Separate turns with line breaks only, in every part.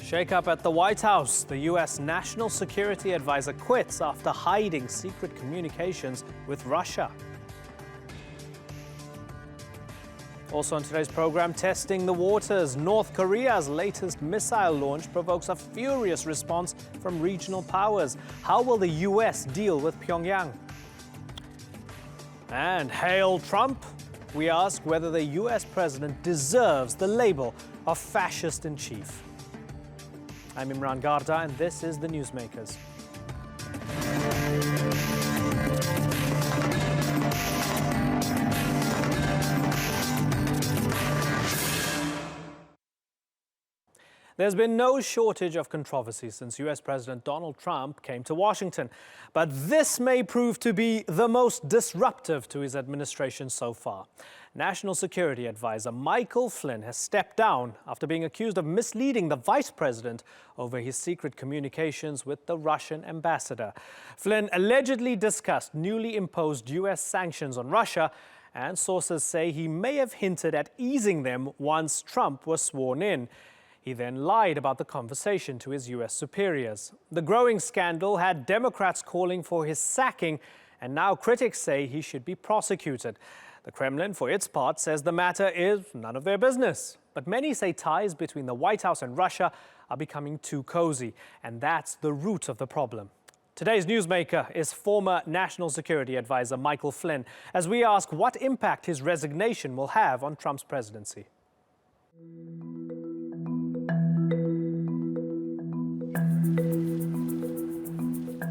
Shake-up at the White House. The U.S. National Security Advisor quits after hiding secret communications with Russia. Also on today's program, testing the waters. North Korea's latest missile launch provokes a furious response from regional powers. How will the U.S. deal with Pyongyang? And hail Trump? We ask whether the U.S. president deserves the label of fascist-in-chief. I'm Imran Garda, and this is the Newsmakers. There's been no shortage of controversy since U.S. President Donald Trump came to Washington. But this may prove to be the most disruptive to his administration so far. National Security Advisor Michael Flynn has stepped down after being accused of misleading the vice president over his secret communications with the Russian ambassador. Flynn allegedly discussed newly imposed U.S. sanctions on Russia, and sources say he may have hinted at easing them once Trump was sworn in. He then lied about the conversation to his U.S. superiors. The growing scandal had Democrats calling for his sacking, and now critics say he should be prosecuted. The Kremlin, for its part, says the matter is none of their business. But many say ties between the White House and Russia are becoming too cozy, and that's the root of the problem. Today's newsmaker is former National Security Advisor Michael Flynn, as we ask what impact his resignation will have on Trump's presidency.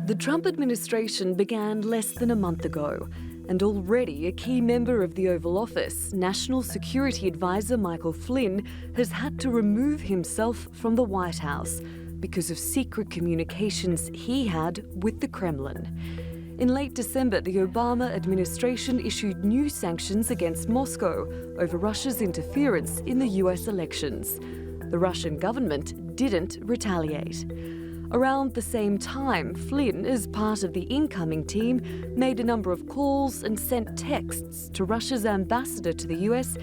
The Trump administration began less than a month ago, and already a key member of the Oval Office, National Security Advisor Michael Flynn, has had to remove himself from the White House because of secret communications he had with the Kremlin. In late December, the Obama administration issued new sanctions against Moscow over Russia's interference in the US elections. The Russian government didn't retaliate. Around the same time, Flynn, as part of the incoming team, made a number of calls and sent texts to Russia's ambassador to the US,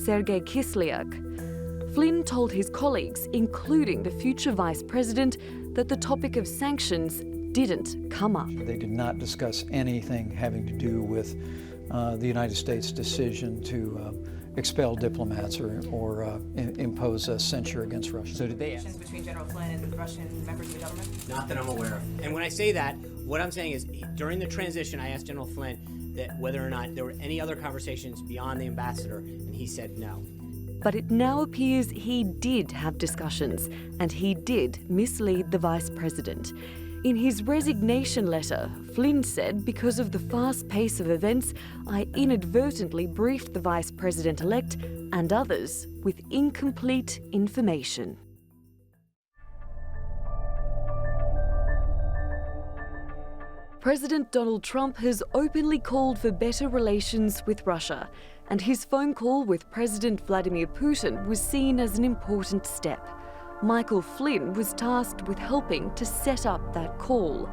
Sergei Kislyak. Flynn told his colleagues, including the future vice president, that the topic of sanctions didn't come up.
They did not discuss anything having to do with the United States' decision to expel diplomats or impose a censure against Russia.
So did they
ask between General Flynn and Russian members of the government?
Not that I'm aware of. And when I say that, what I'm saying is during the transition, I asked General Flynn that whether or not there were any other conversations beyond the ambassador, and he said no.
But it now appears he did have discussions, and he did mislead the vice president. In his resignation letter, Flynn said, because of the fast pace of events, I inadvertently briefed the vice president-elect and others with incomplete information. President Donald Trump has openly called for better relations with Russia, and his phone call with President Vladimir Putin was seen as an important step. Michael Flynn was tasked with helping to set up that call.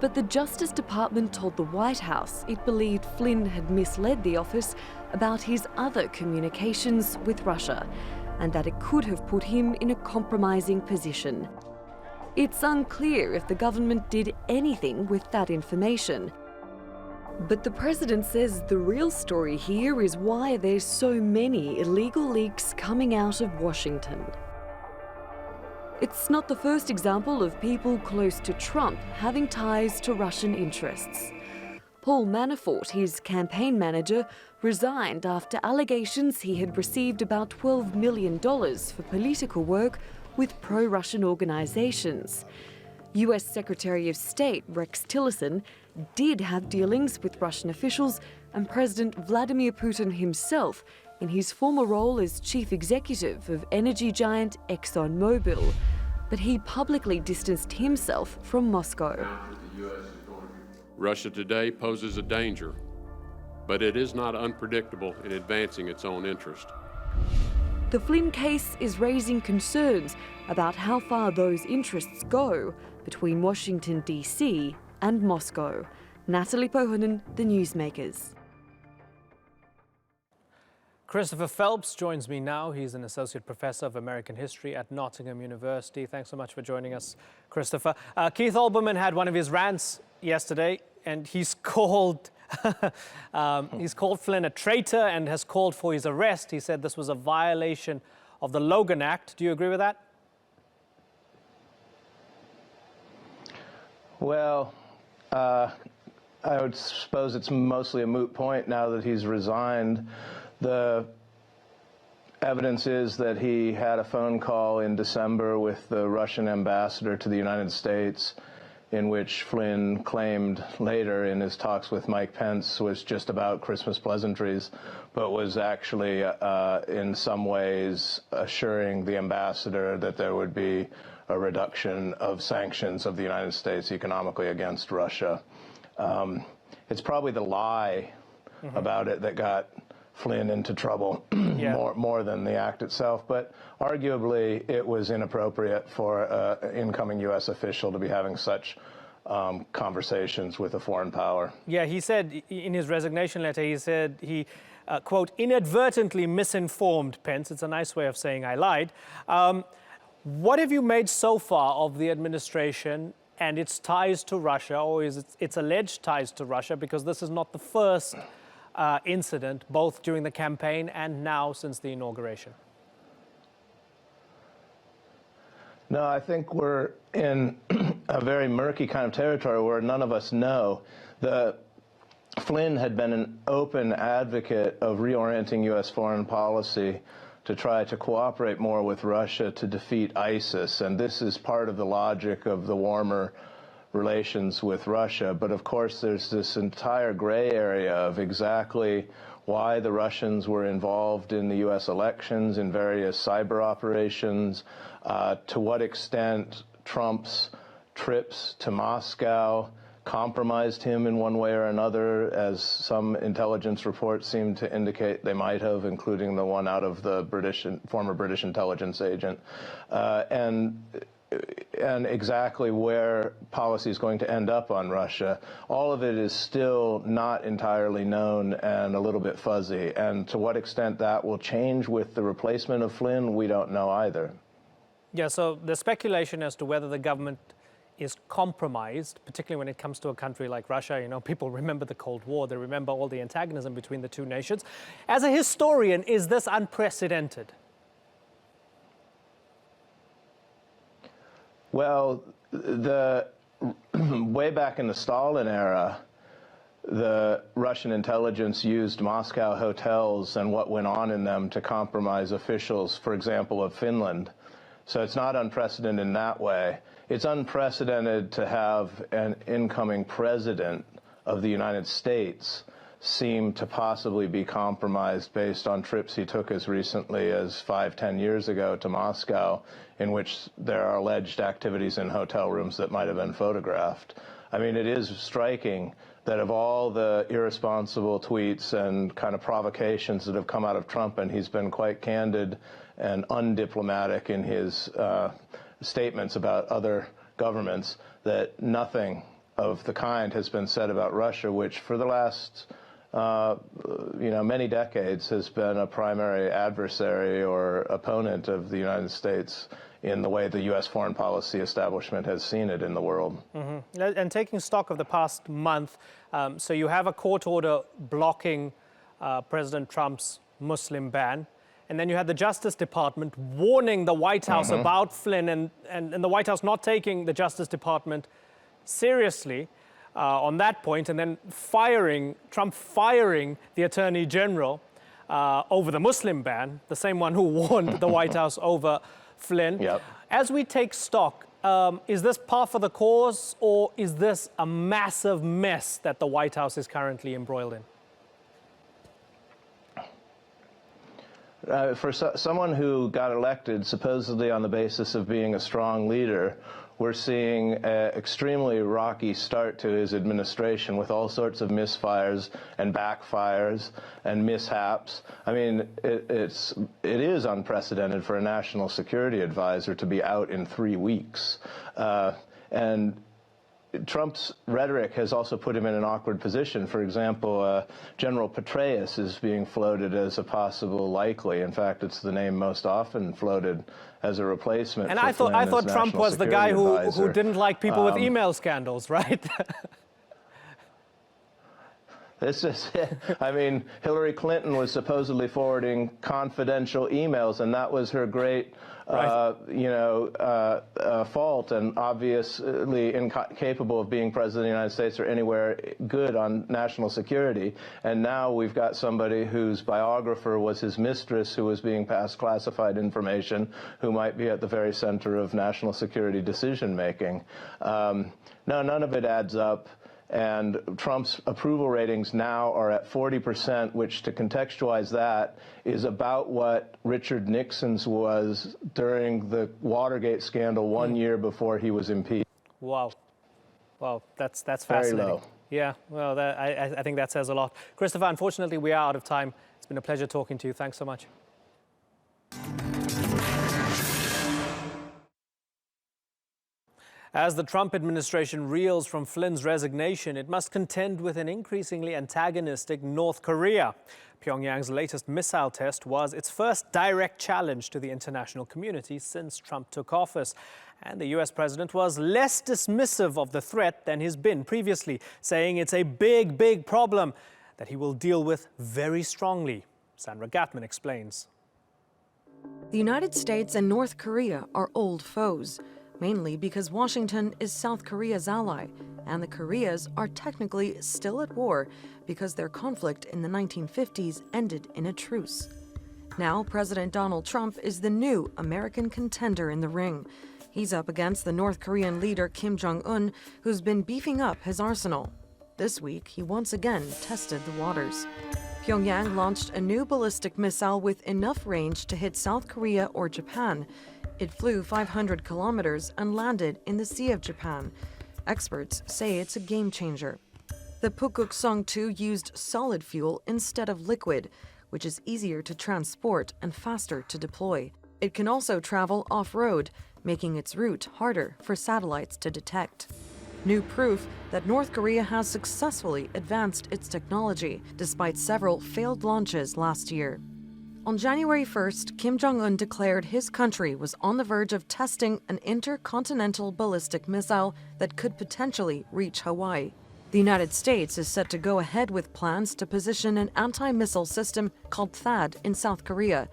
But the Justice Department told the White House it believed Flynn had misled the office about his other communications with Russia, and that it could have put him in a compromising position. It's unclear if the government did anything with that information. But the president says the real story here is why there's so many illegal leaks coming out of Washington. It's not the first example of people close to Trump having ties to Russian interests. Paul Manafort, his campaign manager, resigned after allegations he had received about $12 million for political work with pro-Russian organizations. US Secretary of State Rex Tillerson did have dealings with Russian officials, and President Vladimir Putin himself in his former role as chief executive of energy giant ExxonMobil. But he publicly distanced himself from Moscow.
Russia today poses a danger, but it is not unpredictable in advancing its own interest.
The Flynn case is raising concerns about how far those interests go between Washington, D.C. and Moscow. Natalie Pohonen, The Newsmakers.
Christopher Phelps joins me now. He's an associate professor of American history at Nottingham University. Thanks so much for joining us, Christopher. Keith Olbermann had one of his rants yesterday, and he's called Flynn a traitor and has called for his arrest. He said this was a violation of the Logan Act. Do you agree with that?
Well, I would suppose it's mostly a moot point now that he's resigned. The evidence is that he had a phone call in December with the Russian ambassador to the United States, in which Flynn claimed later in his talks with Mike Pence was just about Christmas pleasantries, but was actually in some ways assuring the ambassador that there would be a reduction of sanctions of the United States economically against Russia. It's probably the lie about it that got Flynn into trouble more than the act itself, but arguably it was inappropriate for an incoming U.S. official to be having such conversations with a foreign power. Yeah,
he said in his resignation letter, he said he, quote, inadvertently misinformed Pence. It's a nice way of saying I lied. What have you made so far of the administration and its ties to Russia, or is its alleged ties to Russia, because this is not the first incident, both during the campaign and now since the inauguration?
No, I think we're in a very murky kind of territory where none of us know. Flynn had been an open advocate of reorienting U.S. foreign policy to try to cooperate more with Russia to defeat ISIS, and this is part of the logic of the warmer relations with Russia. But of course there's this entire gray area of exactly why the Russians were involved in the U.S. elections, in various cyber operations, to what extent Trump's trips to Moscow compromised him in one way or another, as some intelligence reports seem to indicate they might have, including the one out of the former British intelligence agent, and exactly where policy is going to end up on Russia. All of it is still not entirely known and a little bit fuzzy, and to what extent that will change with the replacement of Flynn, we don't know either.
Yeah, so the speculation as to whether the government is compromised, particularly when it comes to a country like Russia. You know, people remember the Cold War, they remember all the antagonism between the two nations. As a historian, is this unprecedented?
Well, way back in the Stalin era, the Russian intelligence used Moscow hotels and what went on in them to compromise officials, for example, of Finland. So it's not unprecedented in that way. It's unprecedented to have an incoming president of the United States seem to possibly be compromised based on trips he took as recently as 5-10 years ago to Moscow, in which there are alleged activities in hotel rooms that might have been photographed. I mean, it is striking that of all the irresponsible tweets and kind of provocations that have come out of Trump, and he's been quite candid and undiplomatic in his statements about other governments, that nothing of the kind has been said about Russia, which for the last many decades has been a primary adversary or opponent of the United States in the way the U.S. foreign policy establishment has seen it in the world.
Mm-hmm. And taking stock of the past month, so you have a court order blocking President Trump's Muslim ban, and then you had the Justice Department warning the White House about Flynn, and the White House not taking the Justice Department seriously on that point, and then Trump firing the Attorney General over the Muslim ban, the same one who warned the White House over Flynn.
Yep.
As we take stock, is this par for the course, or is this a massive mess that the White House is currently embroiled in?
For someone who got elected supposedly on the basis of being a strong leader, we're seeing an extremely rocky start to his administration with all sorts of misfires and backfires and mishaps. I mean, it is unprecedented for a national security advisor to be out in 3 weeks. And Trump's rhetoric has also put him in an awkward position. For example, General Petraeus is being floated as a possible likely. In fact, it's the name most often floated as a replacement.
And
for
I thought
Flynn as
Trump
National
was the guy
Security
who
Advisor.
didn't like people with email scandals, right?
This is it. I mean, Hillary Clinton was supposedly forwarding confidential emails, and that was her great, fault, and obviously incapable of being president of the United States or anywhere good on national security. And now we've got somebody whose biographer was his mistress, who was being passed classified information, who might be at the very center of national security decision-making. No, none of it adds up. And Trump's approval ratings now are at 40%, which, to contextualize that, is about what Richard Nixon's was during the Watergate scandal 1 year before he was impeached.
Wow. Wow, that's fascinating.
Very low.
Yeah, well, I think that says a lot. Christopher, unfortunately, we are out of time. It's been a pleasure talking to you. Thanks so much. As the Trump administration reels from Flynn's resignation, it must contend with an increasingly antagonistic North Korea. Pyongyang's latest missile test was its first direct challenge to the international community since Trump took office. And the US president was less dismissive of the threat than he's been previously, saying it's a big, big problem that he will deal with very strongly. Sandra Gatman explains.
The United States and North Korea are old foes, mainly because Washington is South Korea's ally, and the Koreas are technically still at war because their conflict in the 1950s ended in a truce. Now, President Donald Trump is the new American contender in the ring. He's up against the North Korean leader Kim Jong-un, who's been beefing up his arsenal. This week, he once again tested the waters. Pyongyang launched a new ballistic missile with enough range to hit South Korea or Japan. It flew 500 kilometers and landed in the Sea of Japan. Experts say it's a game changer. The Pukuk Song-2 used solid fuel instead of liquid, which is easier to transport and faster to deploy. It can also travel off-road, making its route harder for satellites to detect. New proof that North Korea has successfully advanced its technology, despite several failed launches last year. On January 1st, Kim Jong-un declared his country was on the verge of testing an intercontinental ballistic missile that could potentially reach Hawaii. The United States is set to go ahead with plans to position an anti-missile system called THAAD in South Korea.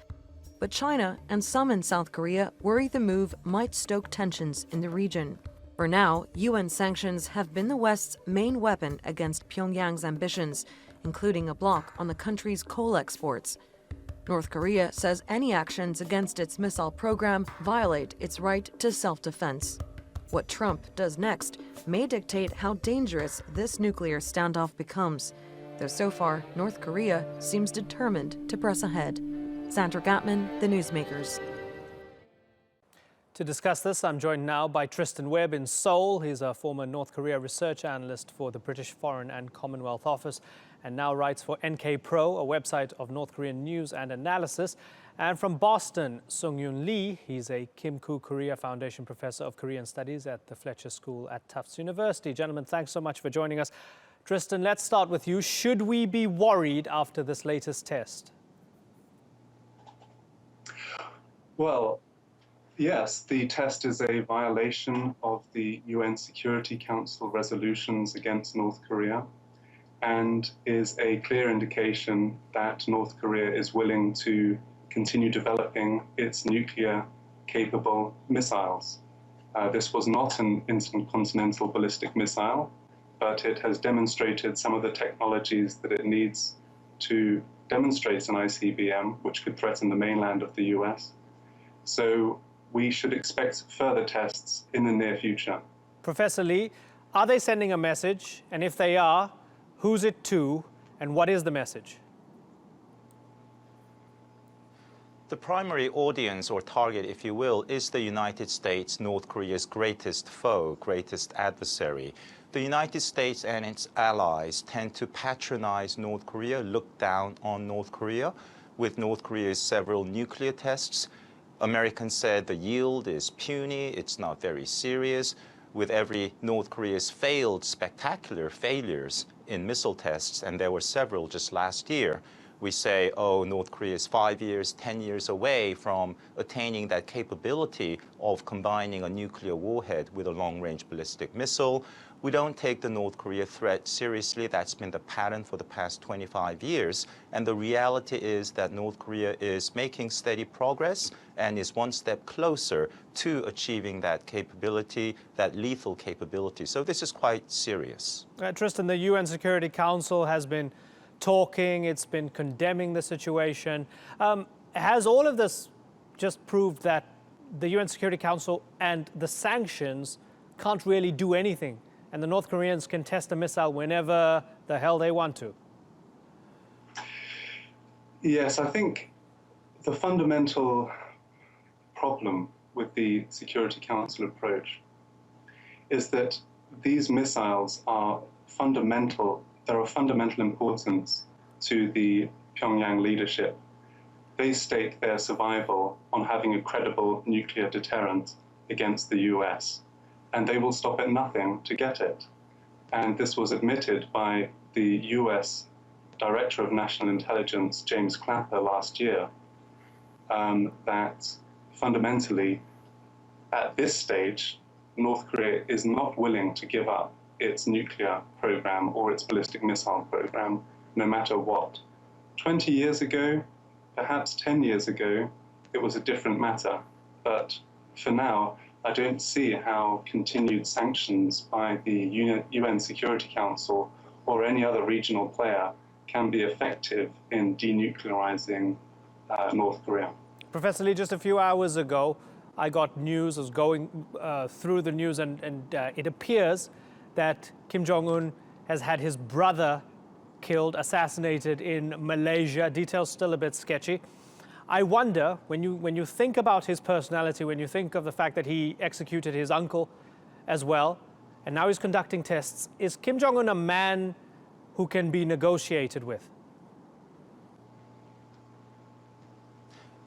But China and some in South Korea worry the move might stoke tensions in the region. For now, UN sanctions have been the West's main weapon against Pyongyang's ambitions, including a block on the country's coal exports. North Korea says any actions against its missile program violate its right to self-defense. What Trump does next may dictate how dangerous this nuclear standoff becomes, though so far North Korea seems determined to press ahead. Sandra Gatman, The Newsmakers.
To discuss this, I'm joined now by Tristan Webb in Seoul. He's a former North Korea research analyst for the British Foreign and Commonwealth Office and now writes for NK Pro, a website of North Korean news and analysis. And from Boston, Sung-Yoon Lee. He's a Kim Koo-Korea Foundation Professor of Korean Studies at the Fletcher School at Tufts University. Gentlemen, thanks so much for joining us. Tristan, let's start with you. Should we be worried after this latest test?
Well, yes, the test is a violation of the UN Security Council resolutions against North Korea and is a clear indication that North Korea is willing to continue developing its nuclear-capable missiles. This was not an intercontinental ballistic missile, but it has demonstrated some of the technologies that it needs to demonstrate an ICBM, which could threaten the mainland of the US. So we should expect further tests in the near future.
Professor Lee, are they sending a message? And if they are, who's it to? And what is the message?
The primary audience or target, if you will, is the United States, North Korea's greatest foe, greatest adversary. The United States and its allies tend to patronize North Korea, look down on North Korea. With North Korea's several nuclear tests, Americans said the yield is puny, it's not very serious. with every North Korea's failed spectacular failures in missile tests, and there were several just last year, we say, oh, North Korea is 5 years, 10 years away from attaining that capability of combining a nuclear warhead with a long-range ballistic missile. We don't take the North Korea threat seriously. That's been the pattern for the past 25 years. And the reality is that North Korea is making steady progress and is one step closer to achieving that capability, that lethal capability. So this is quite serious.
Tristan, the UN Security Council has been talking, it's been condemning the situation. Has all of this just proved that the UN Security Council and the sanctions can't really do anything, and the North Koreans can test a missile whenever the hell they want to?
Yes, I think the fundamental problem with the Security Council approach is that these missiles are fundamental. They're of fundamental importance to the Pyongyang leadership. They stake their survival on having a credible nuclear deterrent against the US, and they will stop at nothing to get it. And this was admitted by the US Director of National Intelligence, James Clapper, last year, that fundamentally, at this stage, North Korea is not willing to give up its nuclear program or its ballistic missile program, no matter what. 20 years ago, perhaps 10 years ago, it was a different matter. But for now, I don't see how continued sanctions by the UN Security Council or any other regional player can be effective in denuclearizing North Korea.
Professor Lee, just a few hours ago, I got news, I was going through the news, and it appears that Kim Jong-un has had his brother killed, assassinated in Malaysia. Details still a bit sketchy. I wonder, when you think about his personality, when you think of the fact that he executed his uncle as well, and now he's conducting tests, is Kim Jong-un a man who can be negotiated with?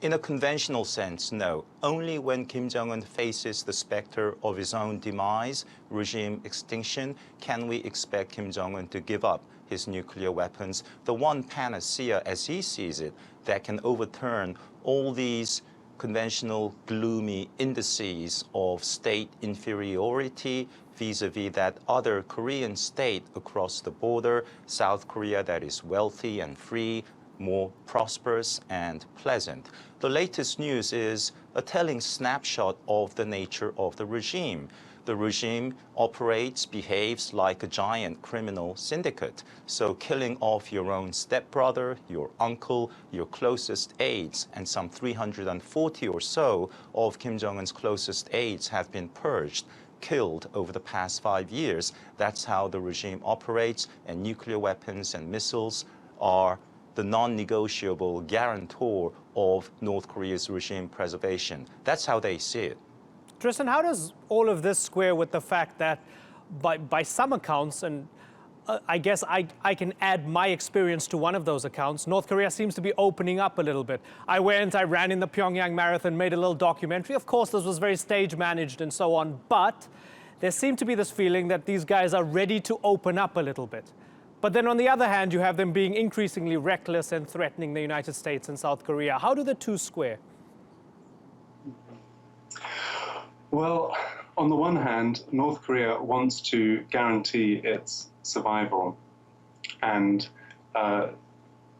In a conventional sense, no. Only when Kim Jong-un faces the specter of his own demise, regime extinction, can we expect Kim Jong-un to give up his nuclear weapons. The one panacea, as he sees it, that can overturn all these conventional gloomy indices of state inferiority vis-a-vis that other Korean state across the border, South Korea, that is wealthy and free, more prosperous and pleasant. The latest news is a telling snapshot of the nature of the regime. The regime operates, behaves like a giant criminal syndicate. So killing off your own stepbrother, your uncle, your closest aides, and some 340 or so of Kim Jong-un's closest aides have been purged, killed over the past 5 years. That's how the regime operates, and nuclear weapons and missiles are the non-negotiable guarantor of North Korea's regime preservation. That's how they see it.
Tristan, how does all of this square with the fact that by some accounts, and I guess I can add my experience to one of those accounts, North Korea seems to be opening up a little bit. I ran in the Pyongyang Marathon, made a little documentary. Of course, this was very stage managed and so on, but there seemed to be this feeling that these guys are ready to open up a little bit. But then on the other hand, you have them being increasingly reckless and threatening the United States and South Korea. How do the two square?
Well, on the one hand, North Korea wants to guarantee its survival. And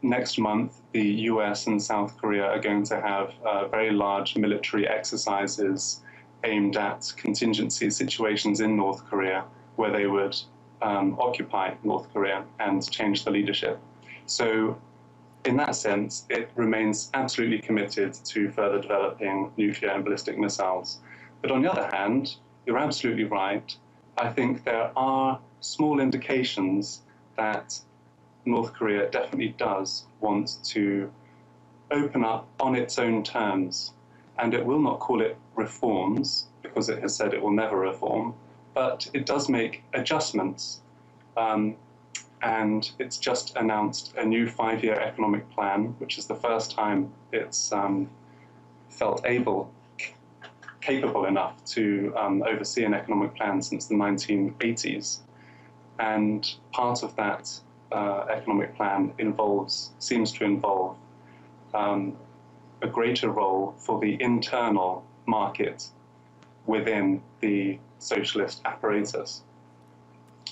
next month, the US and South Korea are going to have very large military exercises aimed at contingency situations in North Korea, where they would occupy North Korea and change the leadership. So in that sense, it remains absolutely committed to further developing nuclear and ballistic missiles. But on the other hand, you're absolutely right. I think there are small indications that North Korea definitely does want to open up on its own terms. And it will not call it reforms, because it has said it will never reform, but it does make adjustments. And it's just announced a new 5-year economic plan, which is the first time it's felt able, capable enough to oversee an economic plan since the 1980s. And part of that economic plan seems to involve a greater role for the internal market within the socialist apparatus.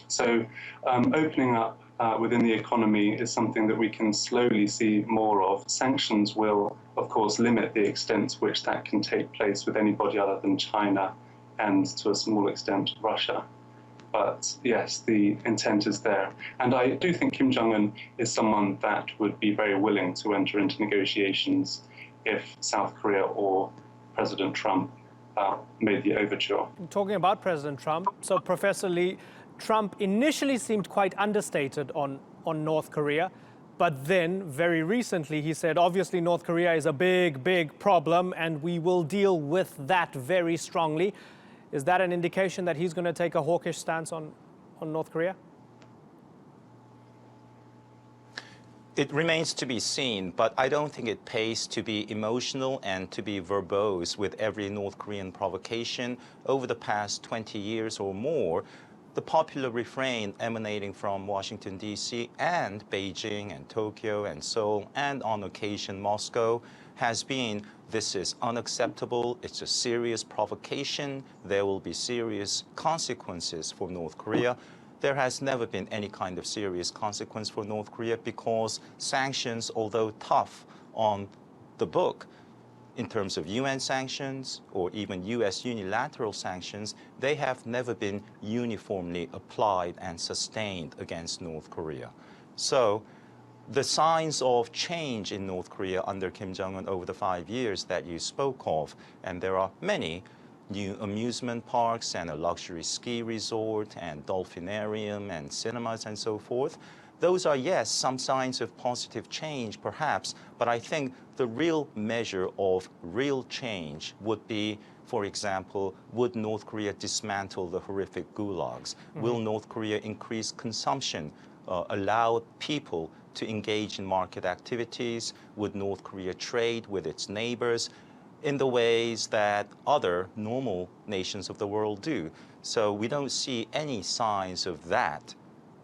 So opening up within the economy is something that we can slowly see more of. Sanctions will, of course, limit the extent to which that can take place with anybody other than China and, to a small extent, Russia. But yes, the intent is there. And I do think Kim Jong-un is someone that would be very willing to enter into negotiations if South Korea or President Trump made the overture.
Talking about President Trump, so Professor Lee, Trump initially seemed quite understated on North Korea, but then very recently he said, obviously North Korea is a big, big problem and we will deal with that very strongly. Is that an indication that he's going to take a hawkish stance on North Korea?
It remains to be seen, but I don't think it pays to be emotional and to be verbose with every North Korean provocation. Over the past 20 years or more, the popular refrain emanating from Washington, D.C. and Beijing and Tokyo and Seoul and on occasion Moscow has been, this is unacceptable, it's a serious provocation, there will be serious consequences for North Korea. There has never been any kind of serious consequence for North Korea because sanctions, although tough on the book, in terms of UN sanctions or even US unilateral sanctions, they have never been uniformly applied and sustained against North Korea. So the signs of change in North Korea under Kim Jong-un over the 5 years that you spoke of, and there are many, new amusement parks and a luxury ski resort and dolphinarium and cinemas and so forth. Those are, yes, some signs of positive change, perhaps, but I think the real measure of real change would be, for example, would North Korea dismantle the horrific gulags? Will North Korea increase consumption, allow people to engage in market activities? Would North Korea trade with its neighbors in the ways that other normal nations of the world do? So we don't see any signs of that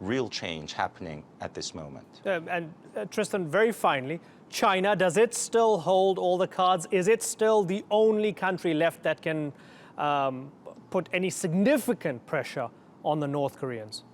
real change happening at this moment.
And Tristan, very finally, China, does it still hold all the cards? Is it still the only country left that can put any significant pressure on the North Koreans?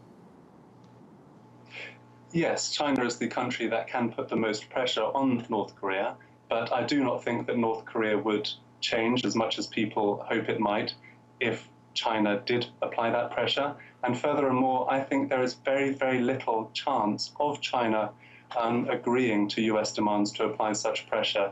Yes, China is the country that can put the most pressure on North Korea, but I do not think that North Korea would change as much as people hope it might if China did apply that pressure. And furthermore, I think there is very, very little chance of China agreeing to US demands to apply such pressure.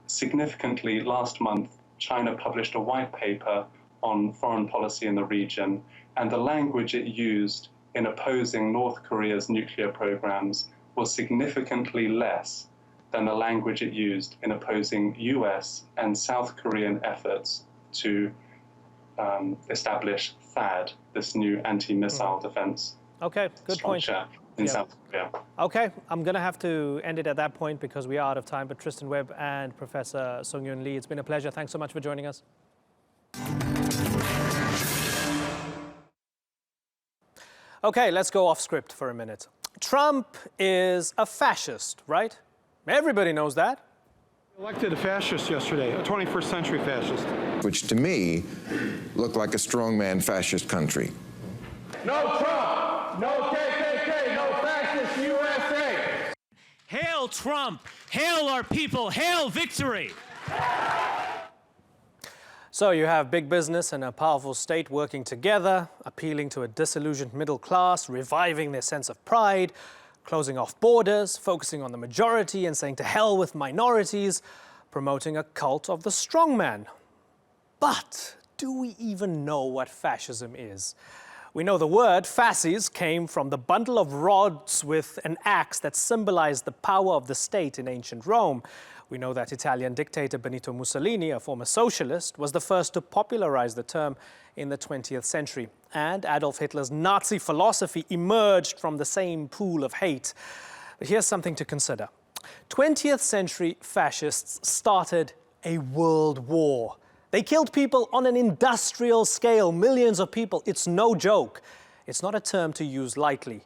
Significantly, last month, China published a white paper on foreign policy in the region, and the language it used in opposing North Korea's nuclear programs was significantly less than the language it used in opposing US and South Korean efforts to establish THAAD, this new anti-missile defense.
Okay, good point.
In South Korea.
Okay, I'm going to have to end it at that point because we are out of time. But Tristan Webb and Professor Sung-Yoon Lee, it's been a pleasure. Thanks so much for joining us. Okay, let's go off script for a minute. Trump is a fascist, right? Everybody knows that.
Elected a fascist yesterday, a 21st century fascist.
Which to me looked like a strongman fascist country.
No Trump, no KKK, no fascist USA.
Hail Trump, hail our people, hail victory.
So you have big business and a powerful state working together, appealing to a disillusioned middle class, reviving their sense of pride, closing off borders, focusing on the majority and saying to hell with minorities, promoting a cult of the strongman. But do we even know what fascism is? We know the word fasces came from the bundle of rods with an axe that symbolized the power of the state in ancient Rome. We know that Italian dictator Benito Mussolini, a former socialist, was the first to popularize the term in the 20th century. And Adolf Hitler's Nazi philosophy emerged from the same pool of hate. But here's something to consider. 20th century fascists started a world war. They killed people on an industrial scale, millions of people. It's no joke. It's not a term to use lightly.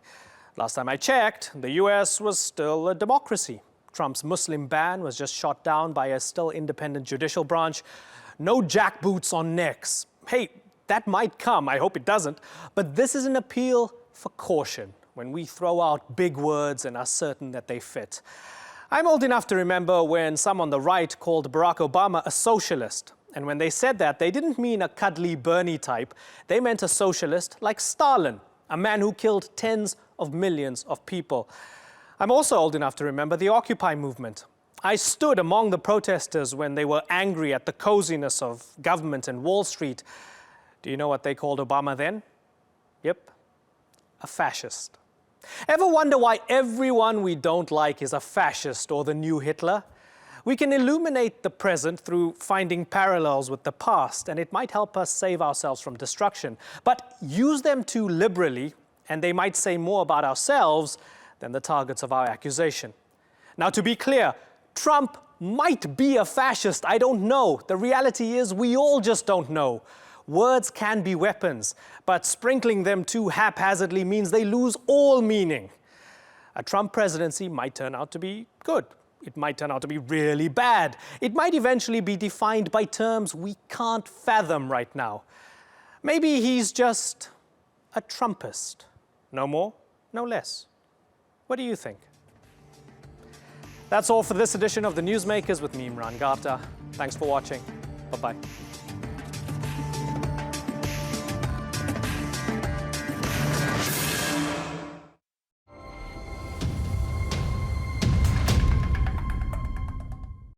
Last time I checked, the US was still a democracy. Trump's Muslim ban was just shot down by a still independent judicial branch. No jackboots on necks. Hey, that might come, I hope it doesn't, but this is an appeal for caution when we throw out big words and are certain that they fit. I'm old enough to remember when some on the right called Barack Obama a socialist. And when they said that, they didn't mean a cuddly Bernie type. They meant a socialist like Stalin, a man who killed tens of millions of people. I'm also old enough to remember the Occupy movement. I stood among the protesters when they were angry at the coziness of government and Wall Street. Do you know what they called Obama then? Yep, a fascist. Ever wonder why everyone we don't like is a fascist or the new Hitler? We can illuminate the present through finding parallels with the past, and it might help us save ourselves from destruction. But use them too liberally, and they might say more about ourselves than the targets of our accusation. Now, to be clear, Trump might be a fascist. I don't know. The reality is we all just don't know. Words can be weapons, but sprinkling them too haphazardly means they lose all meaning. A Trump presidency might turn out to be good. It might turn out to be really bad. It might eventually be defined by terms we can't fathom right now. Maybe he's just a Trumpist. No more, no less. What do you think? That's all for this edition of the Newsmakers with me, Imran Gupta. Thanks for watching. Bye-bye.